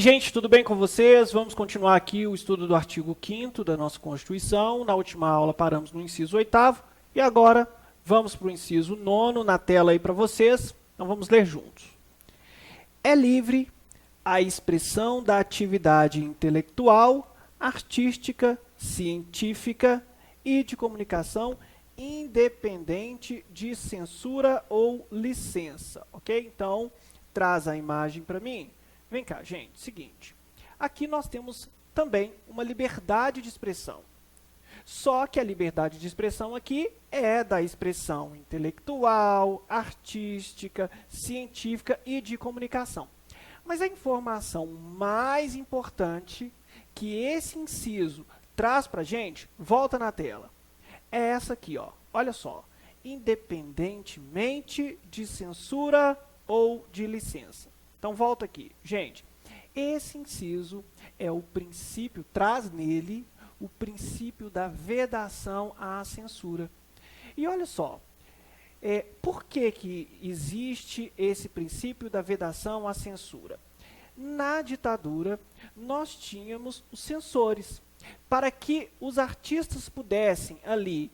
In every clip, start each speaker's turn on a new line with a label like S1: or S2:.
S1: gente, tudo bem com vocês? Vamos continuar aqui o estudo do artigo 5º da nossa Constituição. Na última aula paramos no inciso 8º e agora vamos para o inciso 9º na tela aí para vocês. Então vamos ler juntos. É livre a expressão da atividade intelectual, artística, científica e de comunicação independente de censura ou licença, ok? Então, traz a imagem para mim. Vem cá, gente, seguinte, aqui nós temos também uma liberdade de expressão. Só que a liberdade de expressão aqui é da expressão intelectual, artística, científica e de comunicação. Mas a informação mais importante que esse inciso traz para a gente, volta na tela, é essa aqui, ó. Olha só, independentemente de censura ou de licença. Então, volta aqui. Gente, esse inciso é o princípio, traz nele o princípio da vedação à censura. E olha só, por que existe esse princípio da vedação à censura? Na ditadura, nós tínhamos os censores. Para que os artistas pudessem ali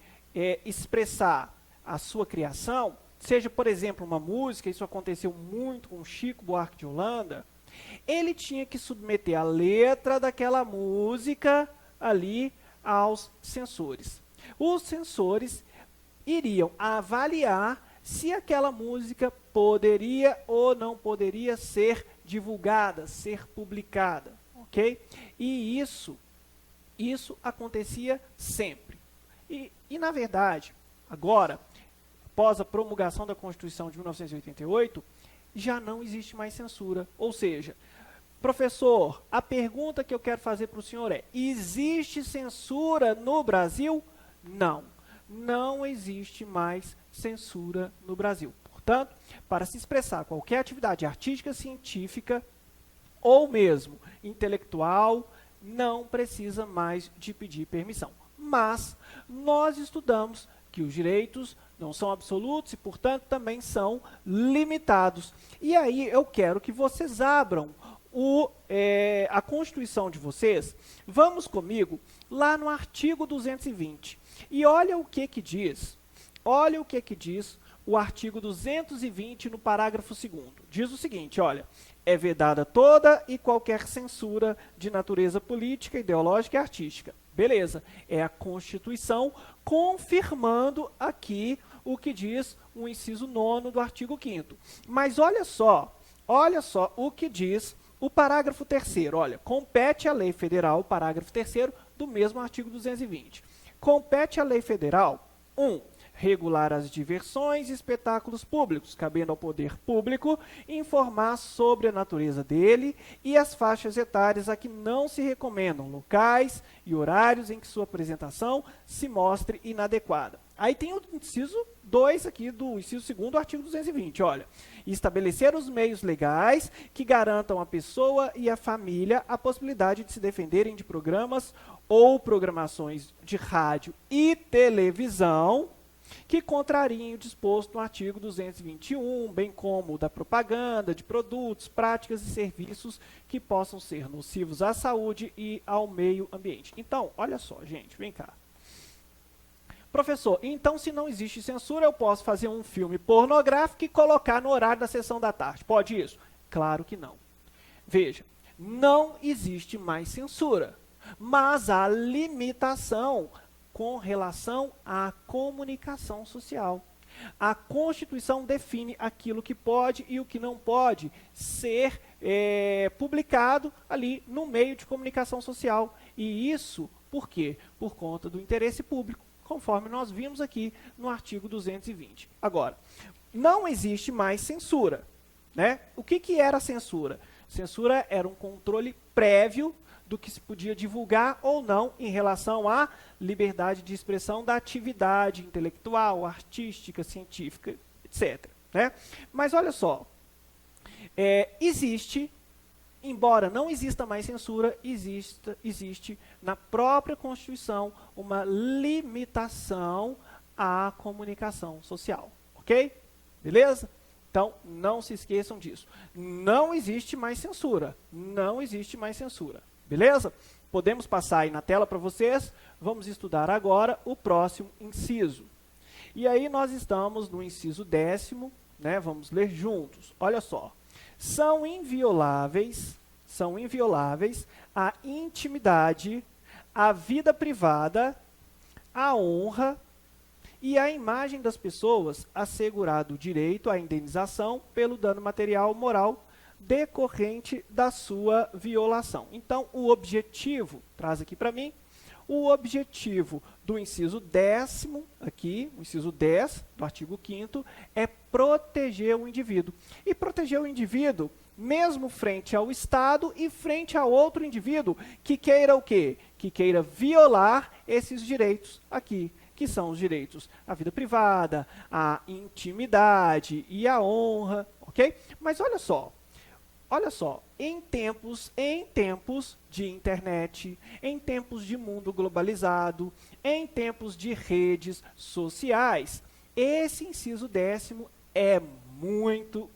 S1: expressar a sua criação, seja, por exemplo, uma música, isso aconteceu muito com Chico Buarque de Holanda, ele tinha que submeter a letra daquela música ali aos censores. Os censores iriam avaliar se aquela música poderia ou não poderia ser divulgada, ser publicada, ok? E isso acontecia sempre. E na verdade, agora, após a promulgação da Constituição de 1988, já não existe mais censura. Ou seja, professor, a pergunta que eu quero fazer para o senhor é: existe censura no Brasil? Não, não existe mais censura no Brasil. Portanto, para se expressar qualquer atividade artística, científica ou mesmo intelectual, não precisa mais de pedir permissão. Mas nós estudamos que os direitos não são absolutos e, portanto, também são limitados. E aí eu quero que vocês abram a Constituição de vocês. Vamos comigo lá no artigo 220. E olha o que diz. Olha o que diz o artigo 220 no parágrafo 2º. Diz o seguinte, olha: é vedada toda e qualquer censura de natureza política, ideológica e artística. Beleza, é a Constituição confirmando aqui o que diz o inciso 9º do artigo 5º. Mas olha só o que diz o parágrafo 3º. Olha, compete à lei federal, parágrafo 3º do mesmo artigo 220. Compete à lei federal, 1. Regular as diversões e espetáculos públicos, cabendo ao poder público informar sobre a natureza dele e as faixas etárias a que não se recomendam locais e horários em que sua apresentação se mostre inadequada. Aí tem o inciso 2 aqui do inciso 2º do artigo 220, olha: estabelecer os meios legais que garantam à pessoa e à família a possibilidade de se defenderem de programas ou programações de rádio e televisão que contrariem o disposto no artigo 221, bem como da propaganda de produtos, práticas e serviços que possam ser nocivos à saúde e ao meio ambiente. Então, olha só, gente, vem cá. Professor, então se não existe censura, eu posso fazer um filme pornográfico e colocar no horário da sessão da tarde. Pode isso? Claro que não. Veja, não existe mais censura, mas há limitação com relação à comunicação social. A Constituição define aquilo que pode e o que não pode ser publicado ali no meio de comunicação social. E isso, por quê? Por conta do interesse público, conforme nós vimos aqui no artigo 220. Agora, não existe mais censura, né? O que era censura? Censura era um controle prévio do que se podia divulgar ou não em relação à liberdade de expressão da atividade intelectual, artística, científica, etc. Né? Mas olha só, embora não exista mais censura, existe na própria Constituição uma limitação à comunicação social, ok? Beleza? Então, não se esqueçam disso. Não existe mais censura. Não existe mais censura. Beleza? Podemos passar aí na tela para vocês. Vamos estudar agora o próximo inciso. E aí nós estamos no inciso 10º, né? Vamos ler juntos. Olha só. São invioláveis a intimidade, a vida privada, a honra e a imagem das pessoas, assegurado o direito à indenização pelo dano material ou moral decorrente da sua violação. Então, o objetivo, traz aqui para mim, o objetivo do inciso 10º, aqui, o inciso 10 do artigo 5º, é proteger o indivíduo. E proteger o indivíduo, mesmo frente ao Estado e frente a outro indivíduo que queira o quê? Que queira violar esses direitos aqui, que são os direitos à vida privada, à intimidade e à honra, ok? Mas olha só, em tempos de internet, em tempos de mundo globalizado, em tempos de redes sociais, esse inciso 10º é muito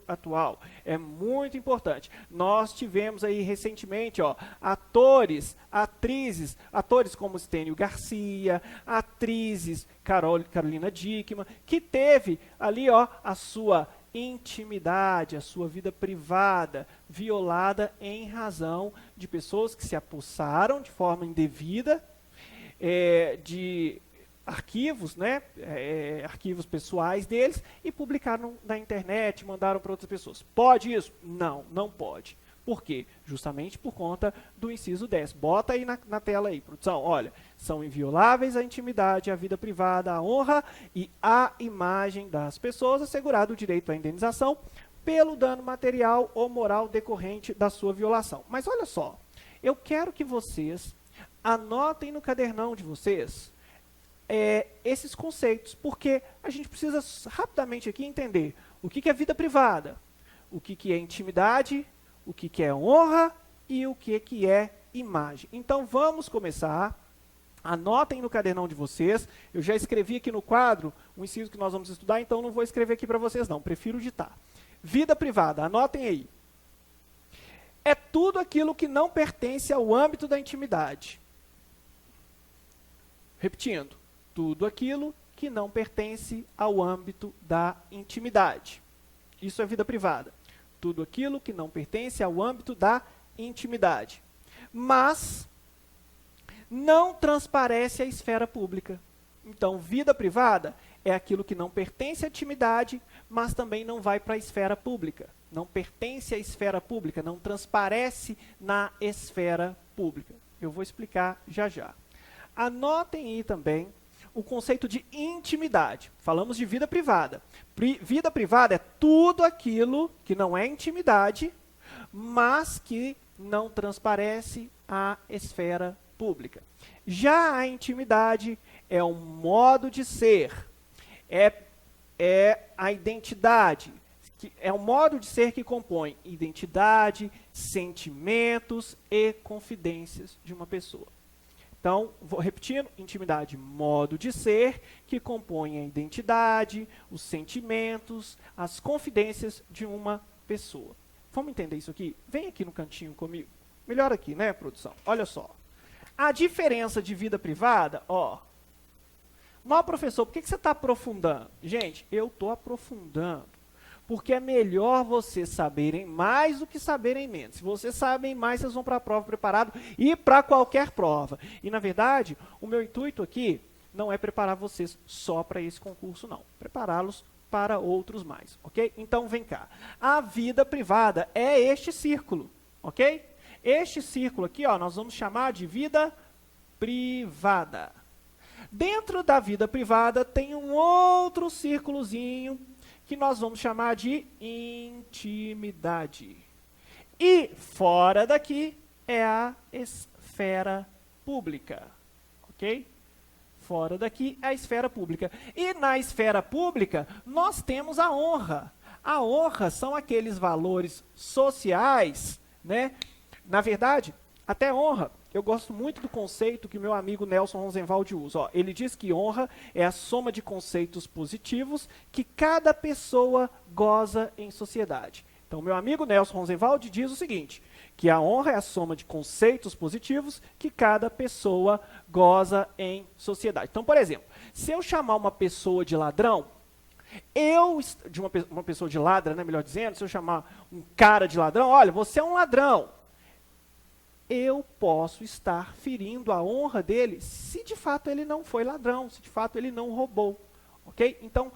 S1: atual, é muito importante. Nós tivemos aí recentemente, ó, atores como Stênio Garcia, atrizes Carolina Dickmann, que teve ali, ó, a sua intimidade, a sua vida privada violada em razão de pessoas que se apossaram de forma indevida de arquivos, né, arquivos pessoais deles e publicaram na internet, mandaram para outras pessoas. Pode isso? Não, não pode. Por quê? Justamente por conta do inciso 10. Bota aí na tela aí, produção. Olha, são invioláveis a intimidade, a vida privada, a honra e a imagem das pessoas, assegurado o direito à indenização pelo dano material ou moral decorrente da sua violação. Mas olha só, eu quero que vocês anotem no cadernão de vocês esses conceitos, porque a gente precisa rapidamente aqui entender o que é vida privada, o que é intimidade, o que é honra e o que é imagem. Então, vamos começar. Anotem no cadernão de vocês. Eu já escrevi aqui no quadro o inciso que nós vamos estudar, então não vou escrever aqui para vocês não, prefiro ditar. Vida privada, anotem aí. É tudo aquilo que não pertence ao âmbito da intimidade. Repetindo, tudo aquilo que não pertence ao âmbito da intimidade. Isso é vida privada. Tudo aquilo que não pertence ao âmbito da intimidade. Mas não transparece à esfera pública. Então, vida privada é aquilo que não pertence à intimidade, mas também não vai para a esfera pública. Não pertence à esfera pública, não transparece na esfera pública. Eu vou explicar já já. Anotem aí também o conceito de intimidade. Falamos de vida privada. Vida privada é tudo aquilo que não é intimidade, mas que não transparece à esfera pública. Já a intimidade é um modo de ser, é a identidade, é um modo de ser que compõe identidade, sentimentos e confidências de uma pessoa. Então, vou repetindo, intimidade, modo de ser, que compõe a identidade, os sentimentos, as confidências de uma pessoa. Vamos entender isso aqui? Vem aqui no cantinho comigo. Melhor aqui, né, produção? Olha só. A diferença de vida privada, ó. Mas, professor, por que você está aprofundando? Gente, eu estou aprofundando. Porque é melhor vocês saberem mais do que saberem menos. Se vocês sabem mais, vocês vão para a prova preparado e para qualquer prova. E, na verdade, o meu intuito aqui não é preparar vocês só para esse concurso, não. Prepará-los para outros mais, ok? Então, vem cá. A vida privada é este círculo, ok? Este círculo aqui, ó, nós vamos chamar de vida privada. Dentro da vida privada tem um outro círculozinho que nós vamos chamar de intimidade. E fora daqui é a esfera pública, ok? Fora daqui é a esfera pública. E na esfera pública nós temos a honra. A honra são aqueles valores sociais, né? Na verdade, até honra eu gosto muito do conceito que meu amigo Nelson Rosenwald usa. Ó, ele diz que honra é a soma de conceitos positivos que cada pessoa goza em sociedade. Então, meu amigo Nelson Rosenwald diz o seguinte, que a honra é a soma de conceitos positivos que cada pessoa goza em sociedade. Então, por exemplo, se eu chamar uma pessoa de ladrão, uma pessoa de ladra, né, melhor dizendo, se eu chamar um cara de ladrão, olha, você é um ladrão, eu posso estar ferindo a honra dele se de fato ele não foi ladrão, se de fato ele não roubou, ok? Então,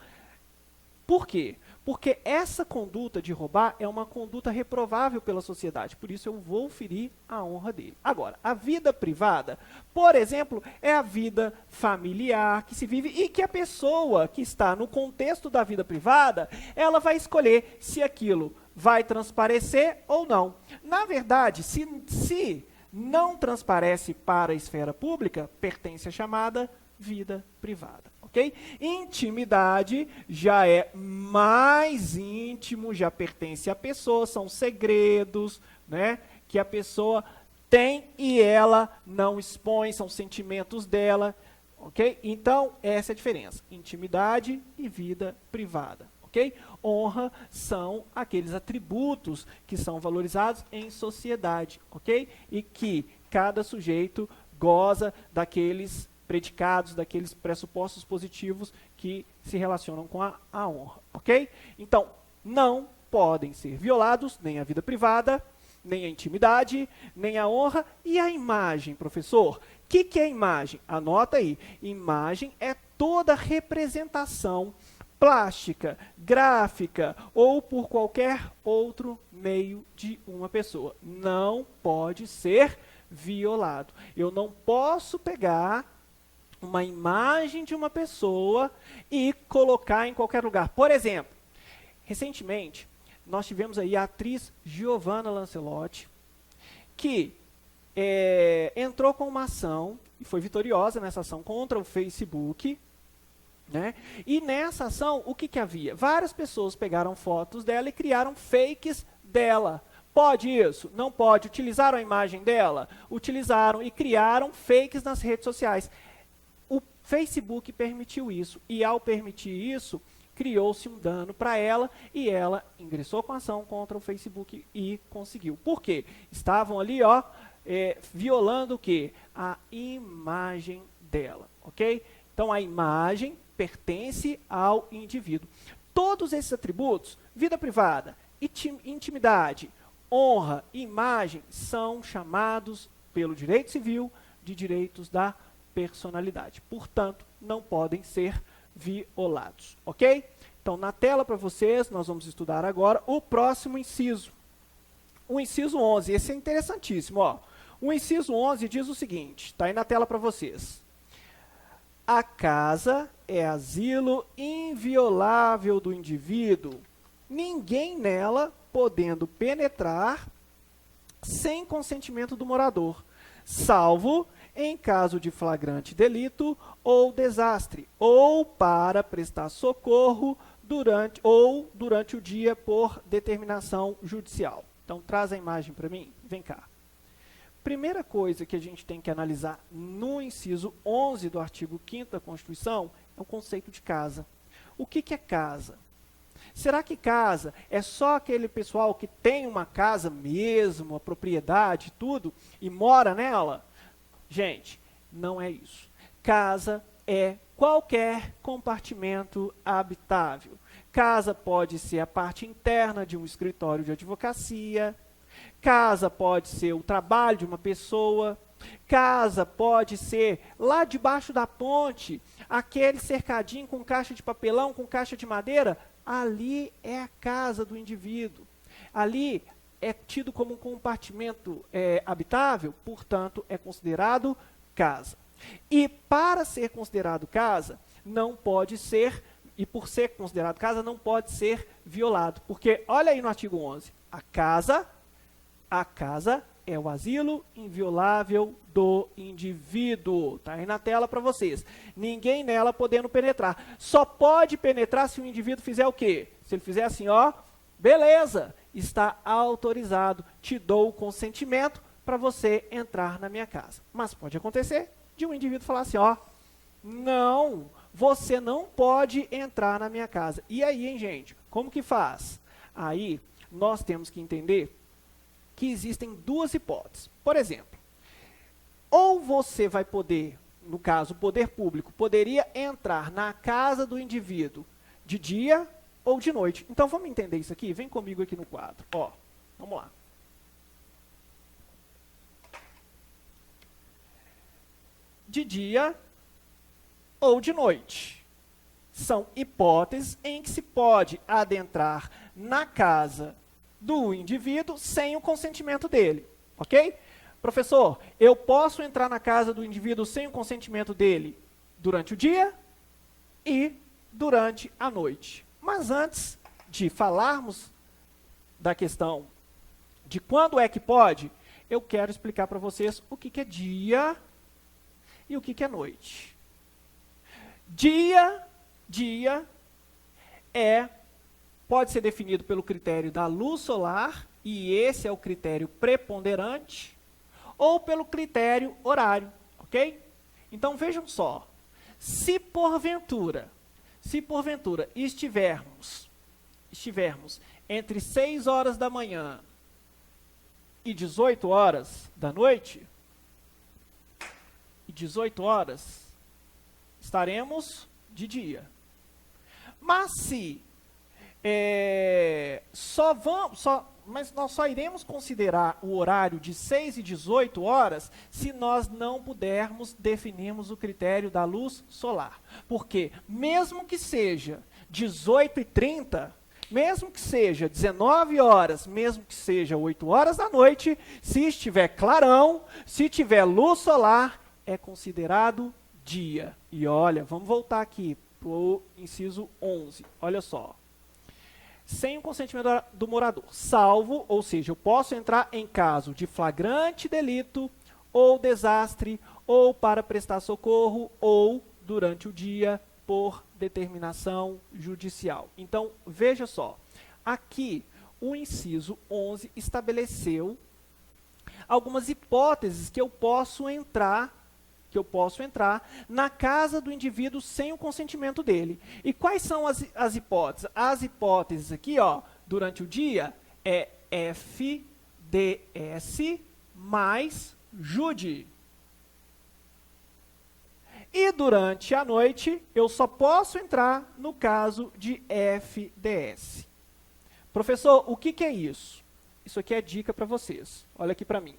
S1: por quê? Porque essa conduta de roubar é uma conduta reprovável pela sociedade, por isso eu vou ferir a honra dele. Agora, a vida privada, por exemplo, é a vida familiar que se vive e que a pessoa que está no contexto da vida privada, ela vai escolher se aquilo vai transparecer ou não. Na verdade, se não transparece para a esfera pública, pertence à chamada vida privada. Okay? Intimidade já é mais íntimo, já pertence à pessoa, são segredos, né, que a pessoa tem e ela não expõe, são sentimentos dela. Okay? Então, essa é a diferença, intimidade e vida privada. Okay? Honra são aqueles atributos que são valorizados em sociedade, ok? E que cada sujeito goza daqueles predicados, daqueles pressupostos positivos que se relacionam com a honra, ok? Então, não podem ser violados nem a vida privada, nem a intimidade, nem a honra e a imagem, professor. O que é imagem? Anota aí. Imagem é toda representação plástica, gráfica ou por qualquer outro meio de uma pessoa. Não pode ser violado. Eu não posso pegar uma imagem de uma pessoa e colocar em qualquer lugar. Por exemplo, recentemente, nós tivemos aí a atriz Giovanna Lancelotti, que entrou com uma ação, e foi vitoriosa nessa ação contra o Facebook, né? E nessa ação, o que havia? Várias pessoas pegaram fotos dela e criaram fakes dela. Pode isso? Não pode. Utilizaram a imagem dela? Utilizaram e criaram fakes nas redes sociais. O Facebook permitiu isso. E ao permitir isso, criou-se um dano para ela e ela ingressou com a ação contra o Facebook e conseguiu. Por quê? Estavam ali, ó, violando o quê? A imagem dela, ok? Então, a imagem pertence ao indivíduo. Todos esses atributos, vida privada, intimidade, honra, imagem, são chamados pelo direito civil de direitos da personalidade. Portanto, não podem ser violados, ok? Então, na tela para vocês, nós vamos estudar agora o próximo inciso. O inciso 11, esse é interessantíssimo, ó. O inciso 11 diz o seguinte, está aí na tela para vocês. A casa é asilo inviolável do indivíduo, ninguém nela podendo penetrar sem consentimento do morador, salvo em caso de flagrante delito ou desastre, ou para prestar socorro durante o dia por determinação judicial. Então, traz a imagem para mim, vem cá. Primeira coisa que a gente tem que analisar no inciso 11 do artigo 5º da Constituição é o conceito de casa. O que é casa? Será que casa é só aquele pessoal que tem uma casa mesmo, a propriedade, tudo, e mora nela? Gente, não é isso. Casa é qualquer compartimento habitável. Casa pode ser a parte interna de um escritório de advocacia, casa pode ser o trabalho de uma pessoa, casa pode ser lá debaixo da ponte, aquele cercadinho com caixa de papelão, com caixa de madeira, ali é a casa do indivíduo. Ali é tido como um compartimento habitável, portanto, é considerado casa. E para ser considerado casa, não pode ser, e por ser considerado casa, não pode ser violado. Porque, olha aí no artigo 11, a casa é o asilo inviolável do indivíduo. Está aí na tela para vocês. Ninguém nela podendo penetrar. Só pode penetrar se o indivíduo fizer o quê? Se ele fizer assim, ó, beleza, está autorizado, te dou o consentimento para você entrar na minha casa. Mas pode acontecer de um indivíduo falar assim, ó, não, você não pode entrar na minha casa. E aí, hein, gente? Como que faz? Aí, nós temos que entender que existem duas hipóteses. Por exemplo, ou você vai poder, no caso, o poder público, poderia entrar na casa do indivíduo de dia ou de noite. Então, vamos entender isso aqui? Vem comigo aqui no quadro. Ó, vamos lá. De dia ou de noite. São hipóteses em que se pode adentrar na casa do indivíduo sem o consentimento dele, ok? Professor, eu posso entrar na casa do indivíduo sem o consentimento dele durante o dia e durante a noite. Mas antes de falarmos da questão de quando é que pode, eu quero explicar para vocês o que é dia e o que é noite. Dia pode ser definido pelo critério da luz solar, e esse é o critério preponderante, ou pelo critério horário, ok? Então, vejam só, se porventura estivermos entre 6 horas da manhã e 18 horas da noite, 18 horas, estaremos de dia. Mas se mas nós só iremos considerar o horário de 6 e 18 horas se nós não pudermos definirmos o critério da luz solar. Porque mesmo que seja 18h30, mesmo que seja 19 horas, mesmo que seja 8 horas da noite, se estiver clarão, se tiver luz solar, é considerado dia. E olha, vamos voltar aqui para o inciso 11. Olha só. Sem o consentimento do morador, salvo, ou seja, eu posso entrar em caso de flagrante delito, ou desastre, ou para prestar socorro, ou durante o dia, por determinação judicial. Então, veja só, aqui o inciso 11 estabeleceu algumas hipóteses que eu posso entrar na casa do indivíduo sem o consentimento dele. E quais são as hipóteses? As hipóteses aqui, ó, durante o dia, é FDS mais JUDI. E durante a noite, eu só posso entrar no caso de FDS. Professor, o que é isso? Isso aqui é dica para vocês. Olha aqui para mim.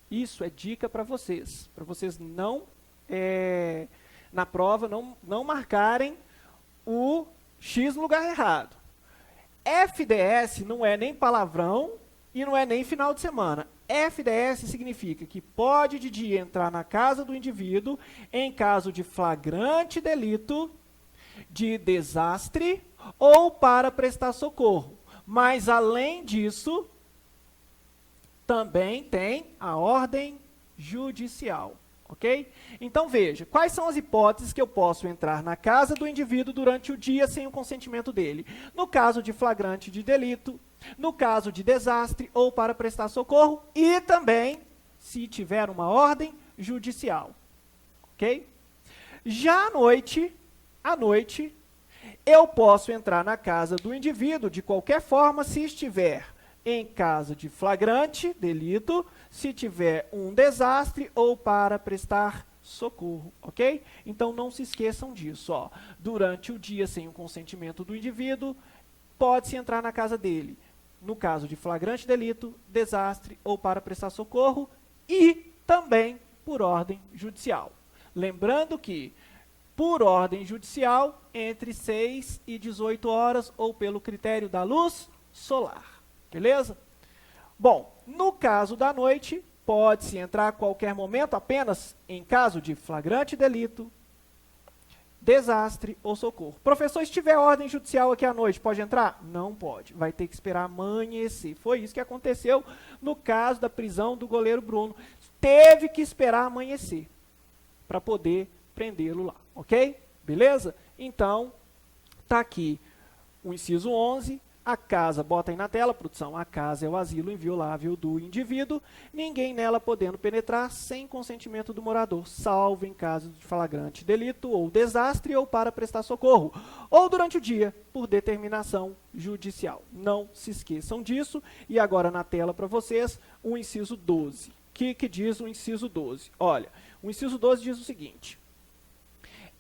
S1: Isso é dica para vocês não, na prova, não marcarem o X no lugar errado. FDS não é nem palavrão e não é nem final de semana. FDS significa que pode de dia entrar na casa do indivíduo em caso de flagrante delito, de desastre ou para prestar socorro. Mas, além disso, também tem a ordem judicial, ok? Então, veja, quais são as hipóteses que eu posso entrar na casa do indivíduo durante o dia sem o consentimento dele? No caso de flagrante de delito, no caso de desastre ou para prestar socorro, e também se tiver uma ordem judicial, ok? Já à noite, eu posso entrar na casa do indivíduo de qualquer forma se estiver em caso de flagrante delito, se tiver um desastre ou para prestar socorro, ok? Então, não se esqueçam disso, ó. Durante o dia, sem o consentimento do indivíduo, pode-se entrar na casa dele, no caso de flagrante delito, desastre ou para prestar socorro, e também por ordem judicial. Lembrando que, por ordem judicial, entre 6 e 18 horas, ou pelo critério da luz solar. Beleza? Bom, no caso da noite, pode-se entrar a qualquer momento apenas em caso de flagrante delito, desastre ou socorro. Professor, se tiver ordem judicial aqui à noite, pode entrar? Não pode. Vai ter que esperar amanhecer. Foi isso que aconteceu no caso da prisão do goleiro Bruno. Teve que esperar amanhecer para poder prendê-lo lá, ok? Beleza? Então, tá aqui o inciso 11, A casa, bota aí na tela, produção, a casa é o asilo inviolável do indivíduo, ninguém nela podendo penetrar sem consentimento do morador, salvo em caso de flagrante delito ou desastre ou para prestar socorro, ou durante o dia, por determinação judicial. Não se esqueçam disso. E agora na tela para vocês, o inciso 12. O que diz o inciso 12? Olha, o inciso 12 diz o seguinte: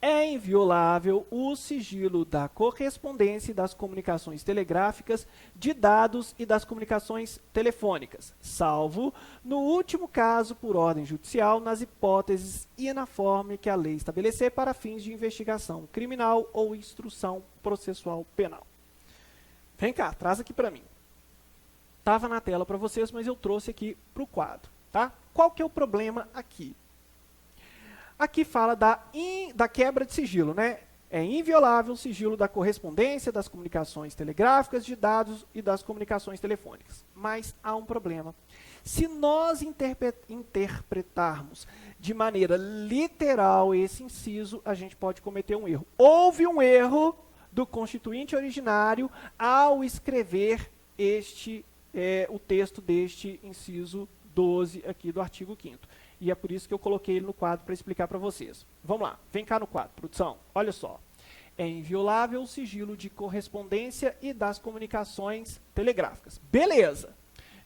S1: é inviolável o sigilo da correspondência e das comunicações telegráficas, de dados e das comunicações telefônicas, salvo, no último caso, por ordem judicial, nas hipóteses e na forma que a lei estabelecer para fins de investigação criminal ou instrução processual penal. Vem cá, traz aqui para mim. Estava na tela para vocês, mas eu trouxe aqui para o quadro. Tá? Qual que é o problema aqui? Aqui fala da quebra de sigilo, né? É inviolável o sigilo da correspondência, das comunicações telegráficas, de dados e das comunicações telefônicas. Mas há um problema. Se nós interpretarmos de maneira literal esse inciso, a gente pode cometer um erro. Houve um erro do constituinte originário ao escrever o texto deste inciso 12 aqui do artigo 5º. E é por isso que eu coloquei ele no quadro para explicar para vocês. Vamos lá, vem cá no quadro, produção. Olha só. É inviolável o sigilo de correspondência e das comunicações telegráficas. Beleza.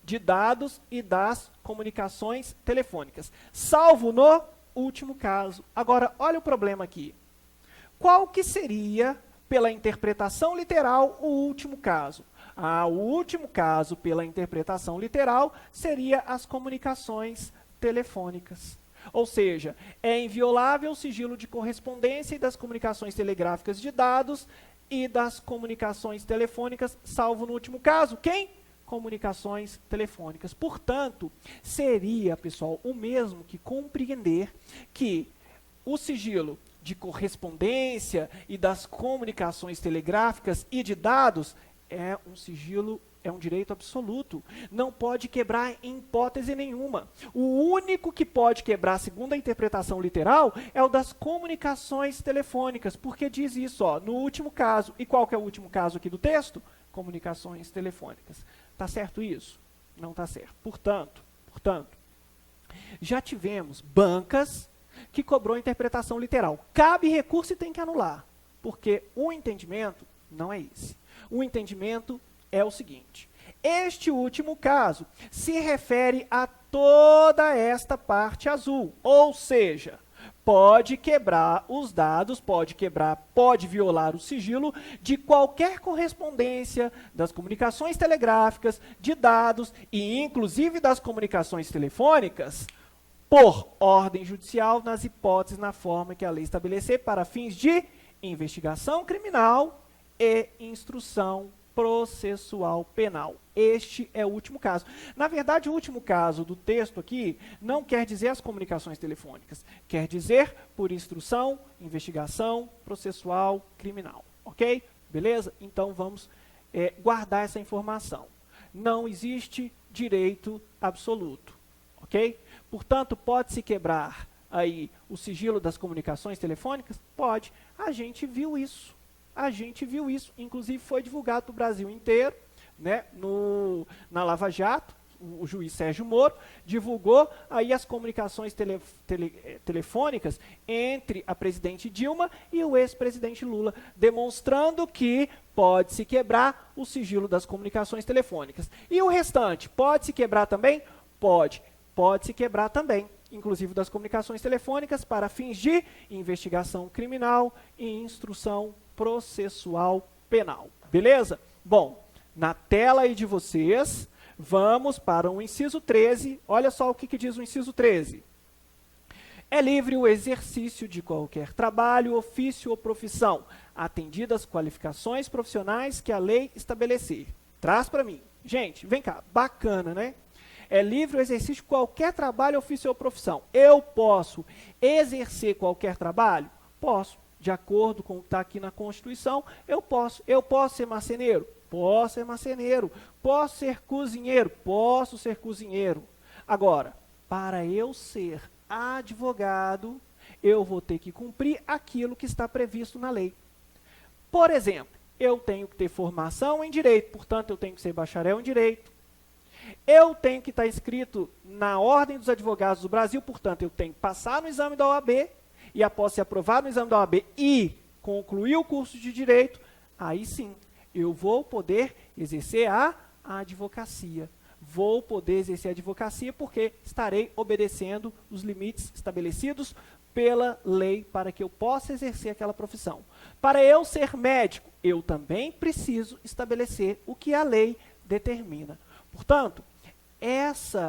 S1: De dados e das comunicações telefônicas. Salvo no último caso. Agora, olha o problema aqui. Qual que seria, pela interpretação literal, o último caso? O último caso, pela interpretação literal, seria as comunicações telefônicas. Ou seja, é inviolável o sigilo de correspondência e das comunicações telegráficas de dados e das comunicações telefônicas, salvo no último caso, quem? Comunicações telefônicas. Portanto, seria, pessoal, o mesmo que compreender que o sigilo de correspondência e das comunicações telegráficas e de dados é um sigilo, é um direito absoluto. Não pode quebrar em hipótese nenhuma. O único que pode quebrar, segundo a interpretação literal, é o das comunicações telefônicas, porque diz isso, ó, no último caso. E qual que é o último caso aqui do texto? Comunicações telefônicas. Tá certo isso? Não tá certo. Portanto, já tivemos bancas que cobrou interpretação literal. Cabe recurso e tem que anular, porque o entendimento não é esse. O entendimento é o seguinte: este último caso se refere a toda esta parte azul, ou seja, pode quebrar os dados, pode violar o sigilo de qualquer correspondência das comunicações telegráficas, de dados e inclusive das comunicações telefônicas, por ordem judicial, nas hipóteses, na forma que a lei estabelecer para fins de investigação criminal e instrução processual penal. Este é o último caso. Na verdade, o último caso do texto aqui não quer dizer as comunicações telefônicas, quer dizer por instrução, investigação processual criminal. Ok? Beleza? Então, vamos guardar essa informação. Não existe direito absoluto. Ok? Portanto, pode-se quebrar aí o sigilo das comunicações telefônicas? Pode. A gente viu isso. Inclusive foi divulgado para o Brasil inteiro, né, na Lava Jato. O juiz Sérgio Moro divulgou aí as comunicações telefônicas entre a presidente Dilma e o ex-presidente Lula, demonstrando que pode-se quebrar o sigilo das comunicações telefônicas. E o restante, pode-se quebrar também? Pode-se quebrar também, inclusive das comunicações telefônicas, para fins de investigação criminal e instrução processual penal. Beleza? Bom, na tela aí de vocês, vamos para o inciso 13. Olha só o que diz o inciso 13. É livre o exercício de qualquer trabalho, ofício ou profissão, atendidas as qualificações profissionais que a lei estabelecer. Traz para mim. Gente, vem cá, bacana, né? É livre o exercício de qualquer trabalho, ofício ou profissão. Eu posso exercer qualquer trabalho? Posso. De acordo com o que está aqui na Constituição, eu posso. Eu posso ser marceneiro? Posso ser marceneiro. Posso ser cozinheiro? Posso ser cozinheiro. Agora, para eu ser advogado, eu vou ter que cumprir aquilo que está previsto na lei. Por exemplo, Eu tenho que ter formação em direito, portanto, eu tenho que ser bacharel em direito. Eu tenho que estar inscrito na Ordem dos Advogados do Brasil, portanto, eu tenho que passar no exame da OAB, e após ser aprovado no exame da OAB e concluir o curso de direito, aí sim, eu vou poder exercer a advocacia. Vou poder exercer a advocacia porque estarei obedecendo os limites estabelecidos pela lei para que eu possa exercer aquela profissão. Para eu ser médico, eu também preciso estabelecer o que a lei determina. Portanto,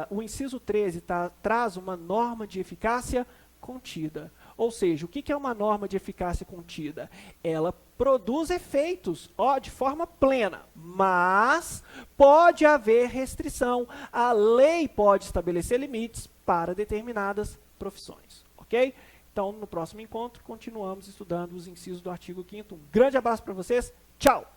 S1: o inciso 13 traz uma norma de eficácia contida. Ou seja, o que é uma norma de eficácia contida? Ela produz efeitos de forma plena, mas pode haver restrição. A lei pode estabelecer limites para determinadas profissões. Ok? Então, no próximo encontro, continuamos estudando os incisos do artigo 5º. Um grande abraço para vocês. Tchau!